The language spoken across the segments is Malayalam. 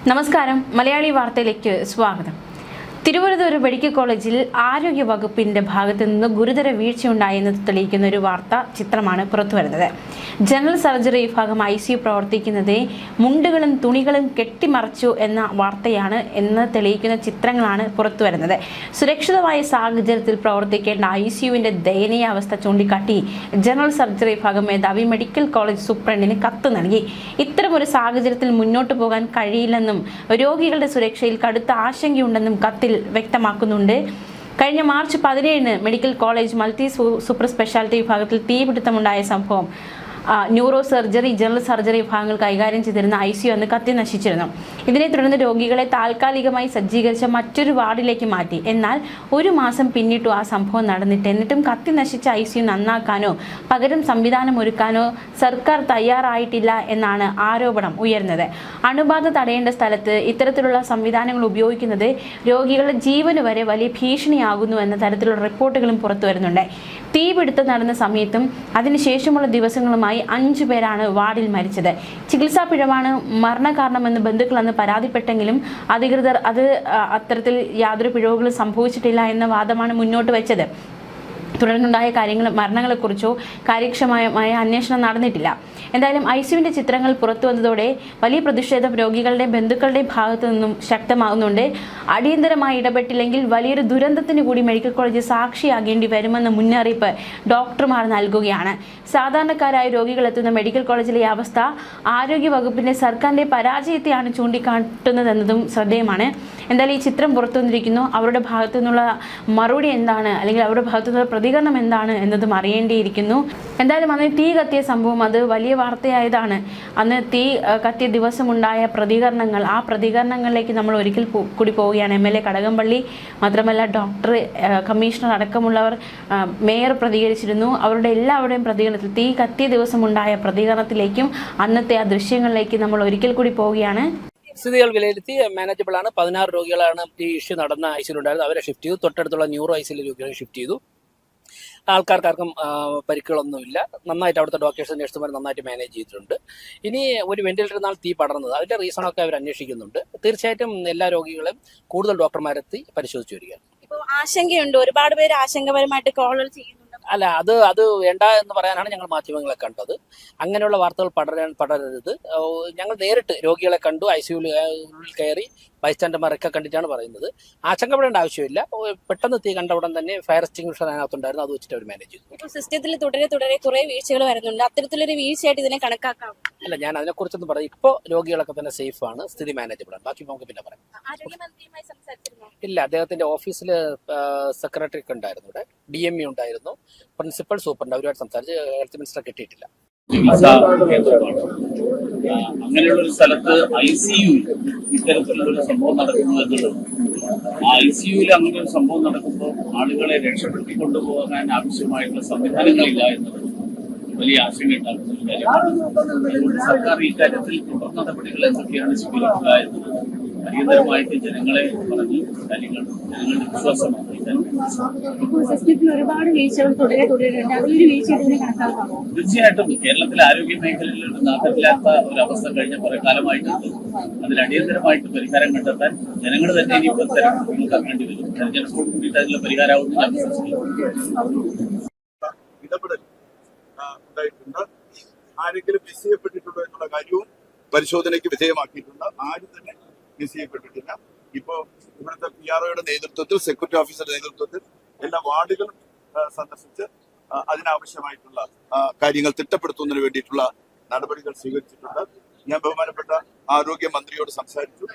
നമസ്കാരം. മലയാളി വാർത്തയിലേക്ക് സ്വാഗതം. തിരുവനന്തപുരം മെഡിക്കൽ കോളേജിൽ ആരോഗ്യ വകുപ്പിന്റെ ഭാഗത്തു നിന്ന് ഗുരുതര വീഴ്ചയുണ്ടായെന്ന് തെളിയിക്കുന്ന ഒരു വാർത്താ ചിത്രമാണ് പുറത്തുവരുന്നത്. ജനറൽ സർജറി വിഭാഗം ICU പ്രവർത്തിക്കുന്നത് മുണ്ടുകളും തുണികളും കെട്ടിമറച്ചു എന്ന വാർത്തയാണ് എന്ന് തെളിയിക്കുന്ന ചിത്രങ്ങളാണ് പുറത്തുവരുന്നത്. സുരക്ഷിതമായ സാഹചര്യത്തിൽ പ്രവർത്തിക്കേണ്ട ICUവിന്റെ ദയനീയ അവസ്ഥ ചൂണ്ടിക്കാട്ടി ജനറൽ സർജറി വിഭാഗം മേധാവി മെഡിക്കൽ കോളേജ് സൂപ്രണ്ടിന് കത്ത് നൽകി. ഇത്തരമൊരു സാഹചര്യത്തിൽ മുന്നോട്ടു പോകാൻ കഴിയില്ലെന്നും രോഗികളുടെ സുരക്ഷയിൽ കടുത്ത ആശങ്കയുണ്ടെന്നും കത്തിൽ വ്യക്തമാക്കുന്നുണ്ട്. കഴിഞ്ഞ March 17 medical college multi super speciality വിഭാഗത്തിൽ തീപിടുത്തമുണ്ടായ സംഭവം ന്യൂറോ സർജറി, ജനറൽ സർജറി വിഭാഗങ്ങൾ കൈകാര്യം ചെയ്തിരുന്ന ICU അന്ന് കത്തി നശിച്ചിരുന്നു. ഇതിനെ തുടർന്ന് രോഗികളെ താൽക്കാലികമായി സജ്ജീകരിച്ച മറ്റൊരു വാർഡിലേക്ക് മാറ്റി. എന്നാൽ ഒരു മാസം പിന്നിട്ടു ആ സംഭവം നടന്നിട്ട്. എന്നിട്ടും കത്തി നശിച്ച ICU നന്നാക്കാനോ പകരം സംവിധാനം ഒരുക്കാനോ സർക്കാർ തയ്യാറായിട്ടില്ല എന്നാണ് ആരോപണം ഉയർന്നത്. അണുബാധ തടയേണ്ട സ്ഥലത്ത് ഇത്തരത്തിലുള്ള സംവിധാനങ്ങൾ ഉപയോഗിക്കുന്നത് രോഗികളുടെ ജീവന് വരെ വലിയ ഭീഷണിയാകുന്നു എന്ന തരത്തിലുള്ള റിപ്പോർട്ടുകളും പുറത്തു വരുന്നുണ്ട്. തീപിടുത്തം നടന്ന സമയത്തും അതിനുശേഷമുള്ള ദിവസങ്ങളുമായി 5 പേരാണ് വാർഡിൽ മരിച്ചത്. ചികിത്സാ പിഴവാണ് മരണകാരണമെന്ന് ബന്ധുക്കൾ അന്ന് പരാതിപ്പെട്ടെങ്കിലും അധികൃതർ അത്തരത്തിൽ യാതൊരു പിഴവുകളും സംഭവിച്ചിട്ടില്ല എന്ന വാദമാണ് മുന്നോട്ട് വെച്ചത്. തുടർന്നുണ്ടായ മരണങ്ങളെക്കുറിച്ചോ കാര്യക്ഷമമായ അന്വേഷണം നടന്നിട്ടില്ല. എന്തായാലും ICUവിന്റെ ചിത്രങ്ങൾ പുറത്തു വന്നതോടെ വലിയ പ്രതിഷേധം രോഗികളുടെ ബന്ധുക്കളുടെ ഭാഗത്തു നിന്നും ശക്തമാകുന്നുണ്ട്. അടിയന്തരമായി ഇടപെട്ടില്ലെങ്കിൽ വലിയൊരു ദുരന്തത്തിന് കൂടി മെഡിക്കൽ കോളേജ് സാക്ഷിയാകേണ്ടി വരുമെന്ന മുന്നറിയിപ്പ് ഡോക്ടർമാർ നൽകുകയാണ്. സാധാരണക്കാരായ രോഗികൾ എത്തുന്ന മെഡിക്കൽ കോളേജിലെ അവസ്ഥ ആരോഗ്യ വകുപ്പിന്റെ സർക്കാരിന്റെ പരാജയത്തെയാണ് ചൂണ്ടിക്കാട്ടുന്നതെന്നതും ശ്രദ്ധേയമാണ്. എന്തായാലും ഈ ചിത്രം പുറത്തു വന്നിരിക്കുന്നു. അവരുടെ ഭാഗത്തു നിന്നുള്ള മറുപടി എന്താണ്, അല്ലെങ്കിൽ അവരുടെ ഭാഗത്തു നിന്നുള്ള പ്രതികരണം എന്താണ് എന്നതും അറിയേണ്ടിയിരിക്കുന്നു. എന്തായാലും അന്ന് തീ കത്തിയ സംഭവം അത് വലിയ വാർത്തയായതാണ്. അന്ന് തീ കത്തിയ ദിവസമുണ്ടായ പ്രതികരണങ്ങൾ, ആ പ്രതികരണങ്ങളിലേക്ക് നമ്മൾ ഒരിക്കൽ കൂടി പോവുകയാണ്. MLA കടകംപള്ളി, മാത്രമല്ല ഡോക്ടർ, കമ്മീഷണർ അടക്കമുള്ളവർ, മേയർ പ്രതികരിച്ചിരുന്നു. അവരുടെ എല്ലാവരുടെയും പ്രതികരണത്തിൽ, തീ കത്തിയ ദിവസമുണ്ടായ പ്രതികരണത്തിലേക്കും അന്നത്തെ ആ ദൃശ്യങ്ങളിലേക്ക് നമ്മൾ ഒരിക്കൽ കൂടി പോവുകയാണ്. സ്ഥിതികൾ വിലയിരുത്തി മാനേജബിൾ ആണ്. 16 രോഗികളാണ് ഈ ഇഷ്യൂ നടന്ന ICUണ്ടായിരുന്നത്. അവരെ ഷിഫ്റ്റ് ചെയ്തു. തൊട്ടടുത്തുള്ള ന്യൂറോ ICUലെ രോഗികളെ ഷിഫ്റ്റ് ചെയ്തു. ആൾക്കാർക്കാർക്കും പരിക്കുകളൊന്നുമില്ല. നന്നായിട്ട് അവിടുത്തെ ഡോക്ടേഴ്സും നഴ്സുമാർ നന്നായിട്ട് മാനേജ് ചെയ്തിട്ടുണ്ട്. ഇനി ഒരു വെന്റിലേറ്റർ നാൾ തീ പടർന്നത്, അതിന്റെ റീസണൊക്കെ അവർ അന്വേഷിക്കുന്നുണ്ട്. തീർച്ചയായിട്ടും എല്ലാ രോഗികളെയും കൂടുതൽ ഡോക്ടർമാരെത്തി പരിശോധിച്ചു വരികയാണ്. ഇപ്പോൾ ആശങ്കയുണ്ട്, ഒരുപാട് പേര് ആശങ്കപരമായിട്ട് കോളുകൾ ചെയ്യുന്നുണ്ട്. അല്ല, അത് വേണ്ട എന്ന് പറയാനാണ് ഞങ്ങൾ മാധ്യമങ്ങളെ കണ്ടത്. അങ്ങനെയുള്ള വാർത്തകൾ പടരരുത്. ഞങ്ങൾ നേരിട്ട് രോഗികളെ കണ്ടു, ICUവിൽ കയറി ബൈസ്റ്റാൻഡർമാരൊക്കെ കണ്ടിട്ടാണ് പറയുന്നത്. ആശങ്കപ്പെടേണ്ട ആവശ്യമില്ല. പെട്ടെന്ന് തീ കണ്ട ഉടൻ തന്നെ ഫയർ എക്സ്റ്റിംഗ്വിഷർ അതിനകത്തുണ്ടായിരുന്നു. അത് വെച്ചിട്ട് അവർ മാനേജ് ചെയ്തു. ഇപ്പോൾ സിസ്റ്റത്തിൽ തുടരെ കുറെ വീഴ്ചകൾ വരുന്നുണ്ട്. അത്തരത്തിലൊരു വീഴ്ചയായിട്ട് ഇതിനെ കണക്കാക്കാം? അല്ല, ഞാൻ അതിനെക്കുറിച്ചൊന്നും പറയും. ഇപ്പോൾ രോഗികളൊക്കെ തന്നെ സേഫ് ആണ്, സ്ഥിതി മാനേജബിൾ ആണ്. ബാക്കി നമുക്ക് പിന്നെ പറയാം. ആരോഗ്യമന്ത്രിയുമായി സംസാരിച്ചിരുന്നു? ഇല്ല, അദ്ദേഹത്തിന്റെ ഓഫീസിൽ സെക്രട്ടറി ഒക്കെ ഉണ്ടായിരുന്നു, ഇവിടെ DME ഉണ്ടായിരുന്നു, പ്രിൻസിപ്പൽ സൂപ്രണ്ട്, അവരുമായിട്ട് സംസാരിച്ച് ഹെൽത്ത് മിനിസ്റ്റർ കിട്ടിയിട്ടില്ല. ചികിത്സാ കേന്ദ്രമാണ്. അങ്ങനെയുള്ള ഒരു സ്ഥലത്ത് ICU ഇത്തരത്തിലുള്ളൊരു സംഭവം നടക്കുന്നു എന്നുള്ളത്, ആ ICUവിൽ അങ്ങനെ ഒരു സംഭവം നടക്കുമ്പോൾ ആളുകളെ രക്ഷപ്പെടുത്തി കൊണ്ടുപോകാൻ ആവശ്യമായിട്ടുള്ള സംവിധാനങ്ങളില്ല എന്നത് വലിയ ആശങ്ക ഉണ്ടാക്കുന്ന ഒരു കാര്യമാണ്. അതുകൊണ്ട് സർക്കാർ ഈ കാര്യത്തിൽ തുടർ നടപടികൾ എന്തൊക്കെയാണ് സ്വീകരിക്കുക എന്നത് അടിയന്തരമായിട്ട് ജനങ്ങളെ പറഞ്ഞ് കാര്യങ്ങൾ ജനങ്ങളുടെ വിശ്വാസമാണ്. ഒരുപാട് വീഴ്ചകൾ തുടരുന്നുണ്ട്. അതിലൊരു വീഴ്ച കണക്കാക്കാമോ? തീർച്ചയായിട്ടും കേരളത്തിലെ ആരോഗ്യ മേഖലയിൽ നാട്ടില്ലാത്ത ഒരവസ്ഥ കഴിഞ്ഞ കുറെ കാലമായിട്ടുണ്ട്. അതിൽ അടിയന്തരമായിട്ട് പരിഹാരം കണ്ടെത്താൻ ജനങ്ങൾ തന്നെ ഇനി തെരഞ്ഞെടുക്കേണ്ടി വരും. തെരഞ്ഞെടുപ്പോട് കൂടിയിട്ട് അതിനുള്ള പരിഹാരമാവുന്ന ഇടപെടൽ ഉണ്ടായിട്ടുണ്ട്. ആരെങ്കിലും മിസ് ചെയ്യപ്പെട്ടിട്ടുണ്ടോ എന്നുള്ള കാര്യവും പരിശോധനയ്ക്ക് വിധേയമാക്കിയിട്ടുണ്ട്. ആരും തന്നെ മിസ് ചെയ്യപ്പെട്ടിട്ടില്ല. ഇപ്പോ ഇവിടുത്തെ PROയുടെ നേതൃത്വത്തിൽ, സെക്യൂരിറ്റി ഓഫീസറുടെ നേതൃത്വത്തിൽ എല്ലാ വാർഡുകളും സന്ദർശിച്ച് അതിനാവശ്യമായിട്ടുള്ള കാര്യങ്ങൾ തിട്ടപ്പെടുത്തുന്നതിന് വേണ്ടിയിട്ടുള്ള നടപടികൾ സ്വീകരിച്ചിട്ടുണ്ട്. ഞാൻ ബഹുമാനപ്പെട്ട ആരോഗ്യമന്ത്രിയോട് സംസാരിച്ചു.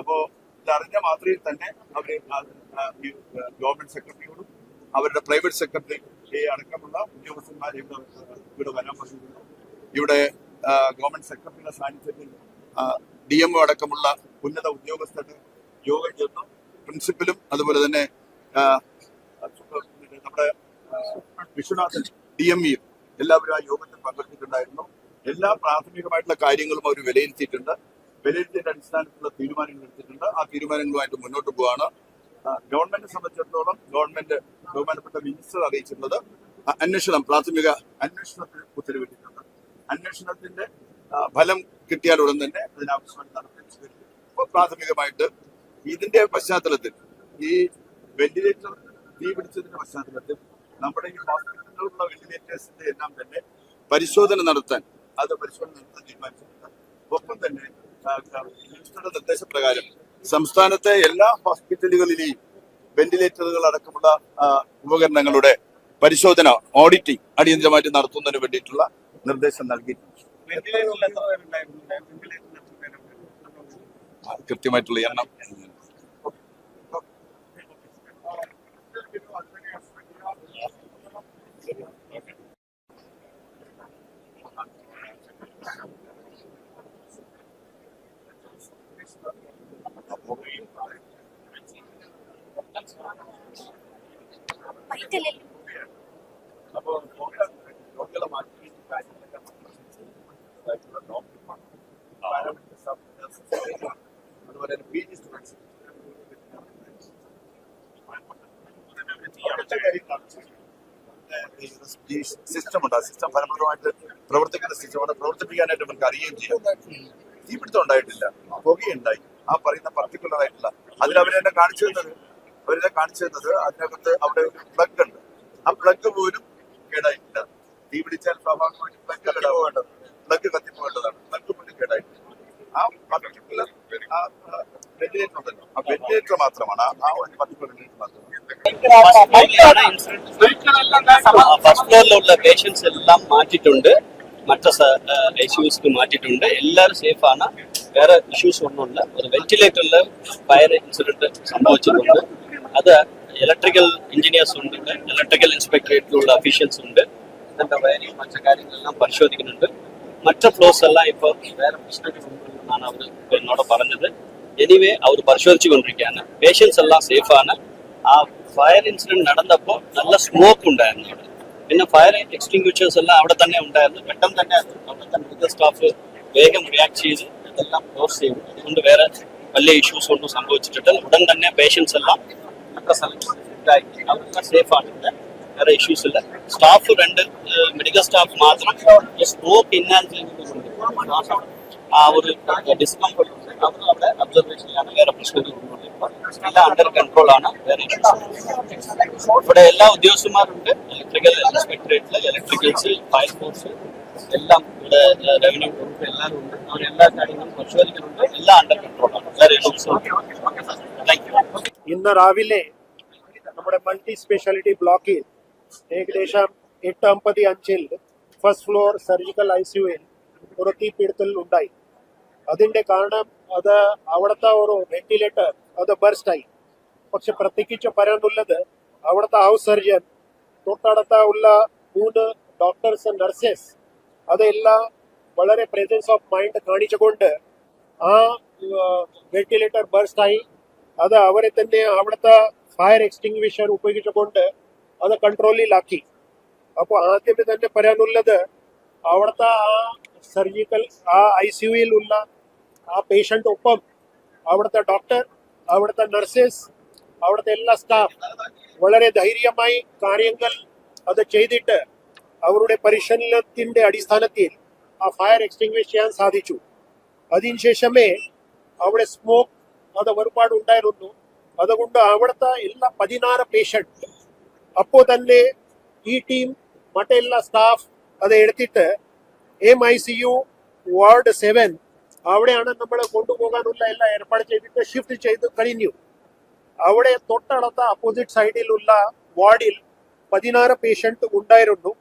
അപ്പോ ഇതറിഞ്ഞ മാത്രയിൽ തന്നെ അവര് ഗവൺമെന്റ് സെക്രട്ടറിയോടും അവരുടെ പ്രൈവറ്റ് സെക്രട്ടറി അടക്കമുള്ള ഉദ്യോഗസ്ഥന്മാരെ ഇവിടെ വരാൻ പറഞ്ഞിരുന്നു. ഇവിടെ ഗവൺമെന്റ് സെക്രട്ടറിയുടെ സാന്നിധ്യത്തിൽ DMO അടക്കമുള്ള ഉന്നത ഉദ്യോഗസ്ഥരുടെ യോഗം ചേർന്നു. പ്രിൻസിപ്പലും അതുപോലെ തന്നെ നമ്മുടെ വിശ്വനാഥൻ DMEയും എല്ലാവരും ആ യോഗത്തിൽ പങ്കെടുത്തിട്ടുണ്ടായിരുന്നു. എല്ലാ പ്രാഥമികമായിട്ടുള്ള കാര്യങ്ങളും അവർ വിലയിരുത്തിയിട്ടുണ്ട്. വിലയിരുത്തിയതിന്റെ അടിസ്ഥാനത്തിലുള്ള തീരുമാനങ്ങൾ എടുത്തിട്ടുണ്ട്. ആ തീരുമാനങ്ങളുമായിട്ട് മുന്നോട്ട് പോവാണ്. ഗവൺമെന്റിനെ സംബന്ധിച്ചിടത്തോളം ബഹുമാനപ്പെട്ട മിനിസ്റ്റർ അറിയിച്ചിട്ടുള്ളത് പ്രാഥമിക അന്വേഷണത്തിന് ഉത്തരവിട്ടിട്ടുണ്ട്. അന്വേഷണത്തിന്റെ ഫലം കിട്ടിയാൽ ഉടൻ തന്നെ അതിനാവശ്യമായ നടപടി സ്വീകരിക്കും. പ്രാഥമികമായിട്ട് ഇതിന്റെ പശ്ചാത്തലത്തിൽ ഈ വെന്റിലേറ്റർ തീ പിടിച്ചതിന്റെ പശ്ചാത്തലത്തിൽ നമ്മുടെ ഈ ഹോസ്പിറ്റലിലുള്ള വെന്റിലേറ്റേഴ്സിന്റെ എല്ലാം തന്നെ പരിശോധന നടത്താൻ തീരുമാനിച്ചിട്ടുണ്ട്. ഒപ്പം തന്നെ മിനിസ്റ്ററുടെ നിർദ്ദേശപ്രകാരം സംസ്ഥാനത്തെ എല്ലാ ഹോസ്പിറ്റലുകളിലെയും വെന്റിലേറ്ററുകൾ അടക്കമുള്ള ഉപകരണങ്ങളുടെ പരിശോധന ഓഡിറ്റിംഗ് അടിയന്തരമായിട്ട് നടത്തുന്നതിന് വേണ്ടിയിട്ടുള്ള നിർദ്ദേശം നൽകിയിട്ടുണ്ട്. കൃത്യമായിട്ടുള്ള എണ്ണം വൈറ്റല്ലേ അപ്പോൾ രോഗികളെ മാറ്റി അതുപോലെ PG സ്റ്റുഡൻസ് സിസ്റ്റം ഉണ്ട്. ആ സിസ്റ്റം ഫലപ്രദമായിട്ട് പ്രവർത്തിക്കുന്ന സിസ്റ്റമാണ്. പ്രവർത്തിപ്പിക്കാനായിട്ട് നമുക്ക് അറിയുകയും ചെയ്യാം. തീപിടുത്തം ഉണ്ടായിട്ടില്ല, പുകയുണ്ടായി. ആ പറയുന്ന പർട്ടിക്കുലർ ആയിട്ടുള്ള അതിലവരെന്നെ കാണിച്ചു തന്നത് അതിനകത്ത് അവിടെ ഒരു പ്ലഗ് ഉണ്ട്. ആ പ്ലഗ് പോലും കേടായിട്ടില്ല. തീ പിടിച്ചാൽ സ്വാഭാവികമായിട്ട് പ്ലഗ് കത്തിപ്പോകേണ്ടതാണ്. പ്ലഗ് പോലും കേടായിട്ടില്ല. ആ പർട്ടിക്കുലർ വെന്റിലേറ്റർ ഉണ്ടല്ലോ, ആ വെന്റിലേറ്റർ മാത്രമാണ്. ആ ഒരു പർട്ടിക്കുലർ വെന്റിലേറ്റർ മാത്രമാണ്. ഫസ്റ്റ് ഫ്ലോറിലുള്ള പേഷ്യൻസ് എല്ലാം മാറ്റിയിട്ടുണ്ട്, മറ്റു ICUs മാറ്റിയിട്ടുണ്ട്. എല്ലാവരും സേഫാണ്, വേറെ ഇഷ്യൂസ് ഒന്നുമില്ല. ഒരു വെന്റിലേറ്ററിൽ ഫയർ ഇൻസിഡന്റ് സംഭവിച്ചിട്ടുണ്ട്. അത് ഇലക്ട്രിക്കൽ എഞ്ചിനീയേഴ്സ് ഉണ്ട്, ഇലക്ട്രിക്കൽ ഇൻസ്പെക്ടറേറ്റിലുള്ള ഒഫീഷ്യൽസ് ഉണ്ട്. അതിന്റെ വയറിങ് മറ്റു കാര്യങ്ങളെല്ലാം പരിശോധിക്കുന്നുണ്ട്. മറ്റു ഫ്ലോർസ് എല്ലാം ഇപ്പോൾ വേറെ പ്രശ്നങ്ങളൊന്നുമില്ലെന്നാണ് അവർ എന്നോട് പറഞ്ഞത്. എനിവേ അവർ പരിശോധിച്ചു കൊണ്ടിരിക്കുകയാണ്. പേഷ്യൻസ് എല്ലാം സേഫാണ്. ആ ഫയർ ഇൻസിഡന്റ് നടന്നപ്പോൾ നല്ല സ്മോക്ക് ഉണ്ടായിരുന്നു അവിടെ. പിന്നെ ഫയർ എക്സ്റ്റിങ്ക്വിഷേഴ്സ് എല്ലാം അവിടെ തന്നെ ഉണ്ടായിരുന്നു. പെട്ടെന്ന് തന്നെ അവിടുത്തെ മെഡിക്കൽ സ്റ്റാഫ് വേഗം റിയാക്ട് ചെയ്ത് ഇതെല്ലാം ക്ലോസ് ചെയ്തു. അതുകൊണ്ട് വേറെ വലിയ ഇഷ്യൂസ് ഒന്നും സംഭവിച്ചിട്ടില്ല. ഉടൻ തന്നെ പേഷ്യൻസ് എല്ലാം മറ്റു സ്ഥലങ്ങളിലായി അവരെല്ലാം സേഫാണ്. വേറെ ഇഷ്യൂസ് ഇല്ല. സ്റ്റാഫ് 2 മെഡിക്കൽ സ്റ്റാഫ് മാത്രം സ്മോക്ക് ഇൻഹാൻസ് ചെയ്തിട്ടുണ്ട്. ആ ഒരു ഡിസ്കംഫർട്ട് ഉണ്ട്. അവർ അവിടെ ഒബ്സർവേഷനിലാണ്. വേറെ പ്രശ്നങ്ങളൊന്നുമില്ല. എല്ലാം അണ്ടർ കൺട്രോൾ ആണ്. വേറെ ഇഷ്യൂസ് ഇവിടെ എല്ലാ ഉദ്യോഗസ്ഥന്മാരുണ്ട്. ഇലക്ട്രിക്കൽ ഇൻസ്പെക്ടറേറ്റില് ഇലക്ട്രിക്കൽസ്, ഫയർ ഫോഴ്സ് എല്ലാം ഇവിടെ റവന്യൂ വകുപ്പ് എല്ലാവരും ഉണ്ട്. അവരെല്ലാ കാര്യങ്ങളും പരിശോധിക്കുന്നുണ്ട്. എല്ലാം അണ്ടർ കൺട്രോൾ ആണ്. വേറെ ഇഷ്യൂസ്. Thank you. ഇന്ന് രാവിലെ നമ്മുടെ മൾട്ടി സ്പെഷ്യാലിറ്റി ബ്ലോക്കിൽ ഏകദേശം 8:55 ഫസ്റ്റ് ഫ്ലോർ സർജിക്കൽ ICUവിൽ ഒരു തീപിടുത്തൽ ഉണ്ടായി. അതിന്റെ കാരണം അത് അവിടുത്തെ ഒരു വെന്റിലേറ്റർ അത് ബർസ്റ്റ് ആയി. പക്ഷെ പ്രത്യേകിച്ച് പറയാനുള്ളത് അവിടുത്തെ ഹൗസ് സർജൻ, തൊട്ടടുത്ത ഉള്ള 3 ഡോക്ടേഴ്സ്, നഴ്സസ് അതെല്ലാം വളരെ പ്രസൻസ് ഓഫ് മൈൻഡ് കാണിച്ചുകൊണ്ട് ആ വെന്റിലേറ്റർ ബർസ്റ്റ് ആയി. അത് അവരെ തന്നെ അവിടുത്തെ ഫയർ എക്സ്റ്റിങ്വിഷർ ഉപയോഗിച്ചുകൊണ്ട് അത് കൺട്രോളിലാക്കി. അപ്പോൾ ആദ്യമേ തന്നെ പറയാനുള്ളത് അവിടുത്തെ ആ സർജിക്കൽ ആ ICUവിലുള്ള ആ പേഷ്യൻ്റ് ഒപ്പം അവിടുത്തെ ഡോക്ടർ, അവിടുത്തെ നഴ്സസ്, അവിടുത്തെ എല്ലാ സ്റ്റാഫ് വളരെ ധൈര്യമായി കാര്യങ്ങൾ അത് ചെയ്തിട്ട് അവരുടെ പരിശീലനത്തിന്റെ അടിസ്ഥാനത്തിൽ ആ ഫയർ എക്സ്റ്റിങ്വിഷ് ചെയ്യാൻ സാധിച്ചു. അതിനുശേഷമേ അവിടെ സ്മോക്ക് അത് ഒരുപാട് ഉണ്ടായിരുന്നു. അതുകൊണ്ട് അവിടുത്തെ എല്ലാ 16 പേഷ്യന്റ് അപ്പോൾ തന്നെ ഈ ടീം മറ്റെല്ലാ സ്റ്റാഫ് അത് എടുത്തിട്ട് MICU വാർഡ് 7 അവിടെയാണ് നമ്മൾ കൊണ്ടുപോകാനുള്ള എല്ലാം ഏർപ്പാട് ചെയ്തിട്ട് ഷിഫ്റ്റ് ചെയ്ത് കഴിഞ്ഞു. അവിടെ തൊട്ടടുത്ത അപ്പോസിറ്റ് സൈഡിലുള്ള വാർഡിൽ 16 പേഷ്യന്റ് ഉണ്ടായിരുന്നു.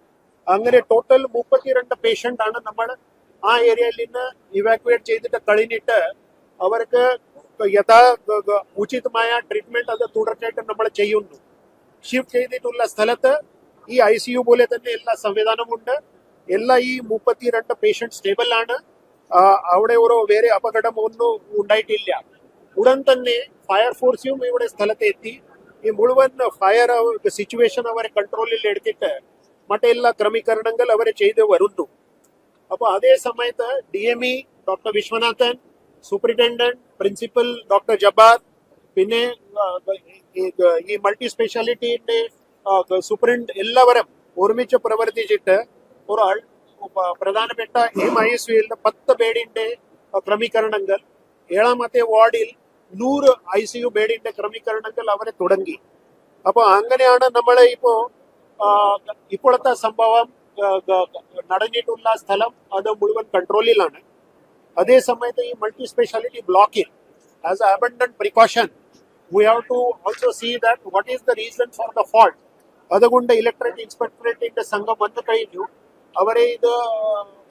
അങ്ങനെ ടോട്ടൽ 32 പേഷ്യന്റ് ആണ് നമ്മൾ ആ ഏരിയയിൽ നിന്ന് ഇവാക്യുവേറ്റ് ചെയ്തിട്ട് കഴിഞ്ഞിട്ട് അവർക്ക് ഉചിതമായ ട്രീറ്റ്മെന്റ് അത് തുടർച്ചയായിട്ട് നമ്മൾ ചെയ്യുന്നു. ഷിഫ്റ്റ് ചെയ്തിട്ടുള്ള സ്ഥലത്ത് ഈ ICU പോലെ തന്നെ എല്ലാ സംവിധാനമുണ്ട്. എല്ലാ ഈ 32 പേഷ്യന്റ് സ്റ്റേബിൾ ആണ്. അവിടെ ഒരു വേറെ അപകടം ഒന്നും ഉണ്ടായിട്ടില്ല. ഉടൻ തന്നെ ഫയർ ഫോഴ്സും ഇവിടെ സ്ഥലത്ത് എത്തി ഈ മുഴുവൻ ഫയർ സിറ്റുവേഷൻ അവരെ കൺട്രോളിൽ എടുത്തിട്ട് മറ്റെല്ലാ ക്രമീകരണങ്ങൾ അവരെ ചെയ്ത് വരുന്നു. അപ്പോൾ അതേ സമയത്ത് DME doctor Viswanathan, superintendent, principal doctor Jabbar, പിന്നെ ഈ മൾട്ടി സ്പെഷ്യാലിറ്റിന്റെ സൂപ്രണ്ട് എല്ലാവരും ഒരുമിച്ച് പ്രവർത്തിച്ചിട്ട് ഒരാൾ പ്രധാനപ്പെട്ട MICUവിൽ 10 ബെഡിന്റെ ക്രമീകരണങ്ങൾ ഏഴാമത്തെ വാർഡിൽ 100 ICU ബെഡിന്റെ ക്രമീകരണങ്ങൾ അവരെ തുടങ്ങി. അപ്പോൾ അങ്ങനെയാണ് നമ്മൾ ഇപ്പോഴത്തെ സംഭവം നടന്നിട്ടുള്ള സ്ഥലം അത് മുഴുവൻ കൺട്രോളിലാണ്. അതേ സമയത്ത് ഈ മൾട്ടി സ്പെഷ്യാലിറ്റി ബ്ലോക്കിൽ as A abundant precaution we have to also see that what is the reason for the fault. അതുകൊണ്ട് ഇലക്ട്രിക് ഇൻസ്പെക്ടറേറ്റിന്റെ സംഘം വന്നു കഴിഞ്ഞു, അവരെ ഇത്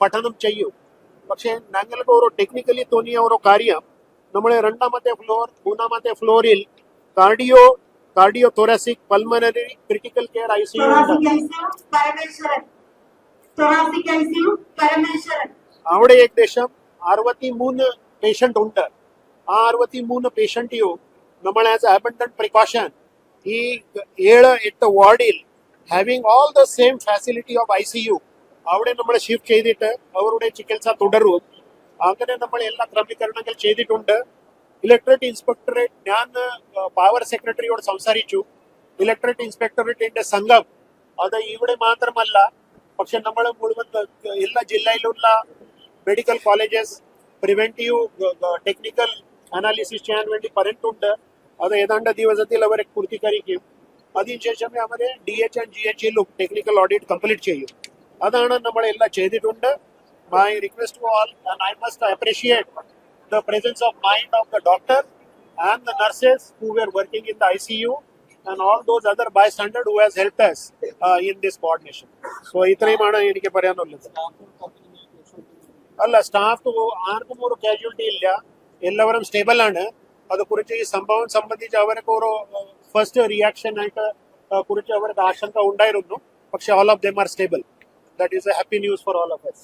പഠനം ചെയ്യും. പക്ഷെ ഞങ്ങൾക്ക് ഒരു ടെക്നിക്കലി തോന്നിയ ഒരു കാര്യം, നമ്മൾ 2ാമത്തെ ഫ്ലോർ 3ാമത്തെ ഫ്ലോറിൽ cardio thoracic pulmonary critical care ICU അവിടെ ഏകദേശം 63 പേഷ്യന്റ് ഉണ്ട്. ആ 63 പേഷ്യന്റിയും നമ്മൾ ആസ് അബണ്ടന്റ് പ്രിക്കോഷൻ ഈ 7-8 വാർഡിൽ having all the same facility of ICU അവിടെ നമ്മൾ ഷിഫ്റ്റ് ചെയ്തിട്ട് അവരുടെ ചികിത്സ തുടരും. അങ്ങനെ നമ്മൾ എല്ലാ ക്രമീകരണങ്ങൾ ചെയ്തിട്ടുണ്ട്. ഇലക്ട്രിക് ഇൻസ്പെക്ടറേറ്റ്, ഞാൻ പവർ സെക്രട്ടറിയോട് സംസാരിച്ചു. ഇലക്ട്രിക് ഇൻസ്പെക്ടറേറ്റിന്റെ സംഘം അത് ഇവിടെ മാത്രമല്ല, പക്ഷെ നമ്മൾ മുഴുവൻ എല്ലാ ജില്ലയിലുള്ള medical colleges preventive technical analysis ചെയ്യാൻ വേണ്ടി പറഞ്ഞിട്ടുണ്ട്. അത് ഏതാണ്ട് ദിവസത്തിൽ അവരെ പൂർത്തീകരിക്കും. അതിനുശേഷമേ അവരെ DH and GHലും ടെക്നിക്കൽ ഓഡിറ്റ് കംപ്ലീറ്റ് ചെയ്യും. അതാണ് നമ്മൾ എല്ലാം ചെയ്തിട്ടുണ്ട്. My request to all, and I must appreciate the presence of mind of the doctor and the nurses who were working in the ICU and all those other bystanders who has helped us in this coordination. So ഇത്രയുമാണ് എനിക്ക് പറയാനുള്ളത്. അല്ല, സ്റ്റാഫ് ആർക്കും ഒരു കാഷ്വാലിറ്റി ഇല്ല, എല്ലാവരും സ്റ്റേബിൾ ആണ്. അതുകുറിച്ച് ഈ സംഭവം സംബന്ധിച്ച് അവർക്ക് ഒരു ഫസ്റ്റ് റിയാക്ഷൻ ആയിട്ട് കുറിച്ച് അവർക്ക് ആശങ്ക ഉണ്ടായിരുന്നു. പക്ഷെ all of them are stable. That is a happy news for all of us.